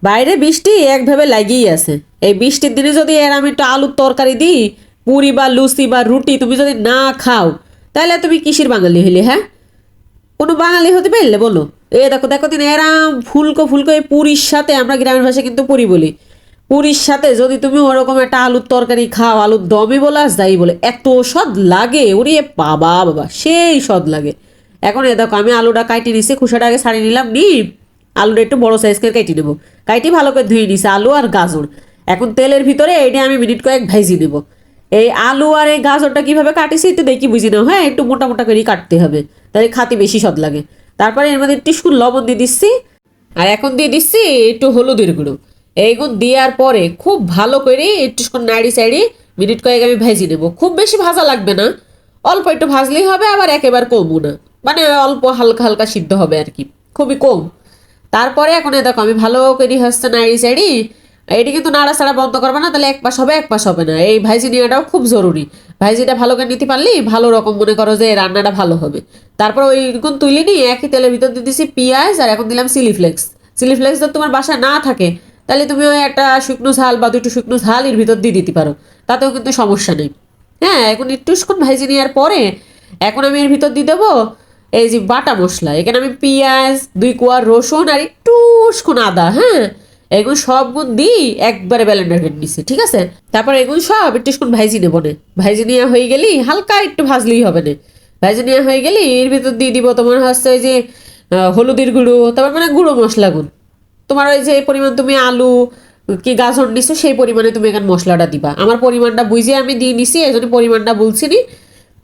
বাইরে বৃষ্টি একভাবে লাগিয়েই আছে। এই বৃষ্টির দিনে যদি এর আমি একটু আলুর তরকারি দিই, পুরি বা লুচি বা রুটি তুমি যদি না খাও, তাহলে তুমি কিসের বাঙালি হইলে? হ্যাঁ, কোনো বাঙালি হতে পারলে বলো? এ দেখো দেখো দিন এরাম ফুলকো ফুলকো এই পুরীর সাথে, আমরা গ্রামের ভাষায় কিন্তু পুরি বলি, পুরীর সাথে যদি তুমি ওরকম একটা আলুর তরকারি খাও, আলুর দমই বলে আর যাই বলে, এত স্বাদ লাগে ওরে বাবা বাবা, সেই স্বাদ লাগে। এখন এ দেখো আমি আলুটা কাটি নিছি, খোসাটা আগে ছাড়িয়ে নিলাম, আলুটা একটু বড় সাইজ করে কেটে নেবো। কাটি ভালো করে ধুয়ে নিছি আলু আর গাজর। এখন তেলের ভিতরে এটা আমি মিনিট কয়েক ভাইজি নেবো। এই আলু আর এই গাজরটা কিভাবে কাটিছি একটু দেখি বুঝি না, হ্যাঁ একটু মোটা মোটা করেই কাটতে হবে, তাহলে খাতে বেশি স্বাদ লাগে। তারপরে এর মধ্যে একটু শুকনো লবণ দিয়ে দিচ্ছি, আর এখন দিয়ে দিচ্ছি একটু হলুদের গুঁড়ো। এইগুলো দেওয়ার পরে খুব ভালো করে একটু নাড়ি চাড়ি মিনিট কয়েক আমি ভেজে নেবো। খুব বেশি ভাজা লাগবে না, অল্প একটু ভাজলেই হবে, আবার একেবারে কমও না, মানে অল্প হালকা হালকা সিদ্ধ হবে আর কি, খুবই কম। তারপরে এখন দেখো আমি ভালো করে হচ্ছে নাড়ি চাড়ি, এটি কিন্তু নাড়াচাড়া বন্ধ করবে না, তাহলে এক পাশ হবে এক পাশ হবে না। এই ভাইজি নেওয়াটাও খুব জরুরি, ভাইজিটা ভালো করে নিতে পারলেই ভালো রকম মনে করো যে রান্নাটা ভালো হবে। তারপর ওই গুণ তুলে নিয়ে একই তেলের ভিতর দিয়ে দিচ্ছি পেঁয়াজ, আর এখন দিলাম চিলি ফ্লেক্স। চিলি ফ্লেক্স যদি তোমার বাসায় না থাকে, তাহলে তুমি ওই একটা শুকনো ঝাল বা দুটো শুকনো ঝাল এর ভিতর দিয়ে দিতে পারো, তাতেও কিন্তু সমস্যা নেই। হ্যাঁ, এখন একটুক্ষণ ভাইজি নেওয়ার পরে এখন আমি এর ভিতর দিয়ে দেবো এই যে বাটা মশলা। এখানে আমি পেঁয়াজ, 2 কোয়া রসুন আর একটুক্ষণ আদা, হ্যাঁ এগুলো সব গুণ দিই একবারে ব্লেন্ডার করে নিচ্ছি, ঠিক আছে। তারপর এগুলো সব একটুক্ষণ ভাইজি নেবো না, ভাইজি নেওয়া হয়ে গেলি হালকা একটু ভাজলেই হবে না। ভাইজি নেওয়া হয়ে গেলি এর ভিতর দিয়ে দিব তোমার হচ্ছে ওই যে হলুদের গুঁড়ো, তারপর মানে গুঁড়ো মশলা গুণ। তোমার ওই যে পরিমাণ তুমি আলু কি গাজর নিছো সেই পরিমাণে তুমি এখানে মশলাটা দিবা। আমার পরিমাণটা বুঝে আমি দিয়ে নিছি, এই জন্য পরিমাণটা বলছি নি।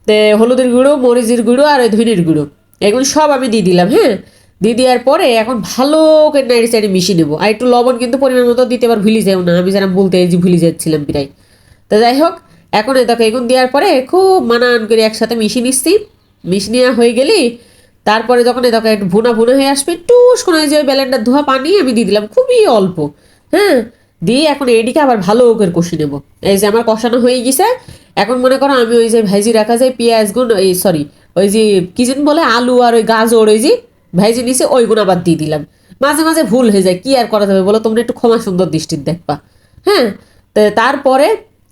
তে হলুদের গুঁড়ো, মরিচের গুঁড়ো আর ওই ধনির গুঁড়ো এগুলো সব আমি দিয়ে দিলাম। হ্যাঁ, দিয়ে দেওয়ার পরে এখন ভালো করে নাড়ি চাড়ি মিশিয়ে নেবো। আর একটু লবণ কিন্তু পরিমাণ মতো দিতে আবার ভুলে যাও না, আমি যেন বলতে এই যে ভুলে যাচ্ছিলাম প্রায়। তো যাই হোক, এখন দেখো এগুন দেওয়ার পরে খুব মানান করে একসাথে মিশিয়ে নিচ্ছি। মিশিয়ে নেওয়া হয়ে গেলি তারপরে যখন দেখো একটু ভুনা ভুনা হয়ে আসবে, একটু শোনা যে ব্যালেন্ডার ধোয়া পানি আমি দিয়ে দিলাম, খুবই অল্প। হ্যাঁ, দিয়ে এখন এদিকে আবার ভালো করে কষি নেবো। এই যে আমার কষানো হয়ে গেছে, এখন মনে করো আমি ওই যে ভাইজি রাখা যায় পেঁয়াজ গুণ, এই সরি ওই যে কি যেন বলে আলু আর ওই গাজর ওই যে ভাইজি নিচে ওইগুণ আবার দিয়ে দিলাম। মাঝে মাঝে ভুল হয়ে যায়, কি আর করা যাবে বলো, তোমরা একটু ক্ষমা সুন্দর দৃষ্টির দেখবা। হ্যাঁ, তো তারপরে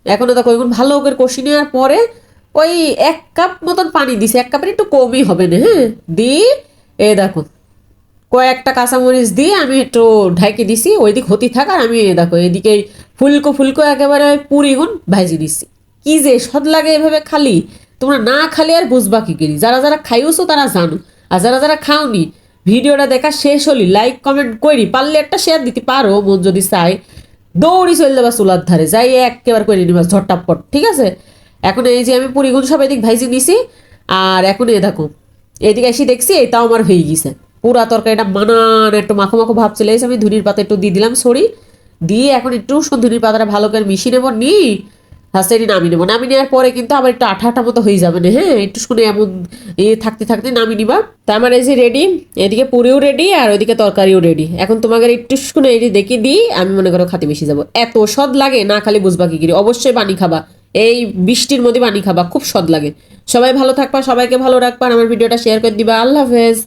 এখনো দেখো ওইগুণ ভালো করে কষি নেওয়ার পরে ওই 1 কাপ মতন পানি দিছে, 1 কাপের একটু কমই হবে না। হ্যাঁ, দিয়ে এ দেখো কয়েকটা কাঁচামরিচ দিয়ে আমি একটু ঢাকি দিছি, ওইদিক হতে থাক, আর আমি দেখো এদিকে ফুলকো ফুলকো একেবারে পুরি গুণ ভাজি দিছি। কি যে সদ লাগে এভাবে খালি, তোমরা না খালি আর বুঝবা কি করি। যারা যারা খাইওছো তারা জানো, আর যারা যারা খাওনি ভিডিওটা দেখা শেষ হলি লাইক কমেন্ট করি, পারলে একটা শেয়ার দিতে পারো, মন যদি চাই দৌড়ি চলে যাবা চুলার ধারে যাই একেবারে করে নিবা ঝট্টাপট, ঠিক আছে। এখন এই যে আমি পুরিগুলো সব এদিক ভাইজি নিছি, আর এখন দেখো এদিকে এসে দেখছি এটাও আমার হয়ে গেছে। পুরা তরকারিটা মানান একটু মাখো মাখো ভাব চলে এসে আমি ধনির পাতা একটু দিয়ে দিলাম সরি, দিয়ে এখন একটু ধনির পাতাটা ভালো করে মিশিয়ে নেবো, হাসতে নামিয়ে নেবো। নামিয়ে নেওয়ার পরে কিন্তু আবার একটু আঠা আঠা মতো হয়ে যাবে না, হ্যাঁ একটু শুনে এমন থাকতে থাকতে নামিয়ে নিবা। তার মানে এই যে রেডি, এদিকে পুরিও রেডি আর ওইদিকে তরকারিও রেডি। এখন তোমাকে একটু শুনে এটি দেখি দিই, আমি মনে করো খাতে মিশে যাবো। এত স্বাদ লাগে না খালি বুঝবা কি করি, অবশ্যই পানি খাবা, এই বৃষ্টির মধ্যে পানি খাবা, খুব স্বাদ লাগে। সবাই ভালো থাকবা, সবাইকে ভালো রাখবা, আমার ভিডিওটা শেয়ার করে দিবা। আল্লাহ হাফেজ।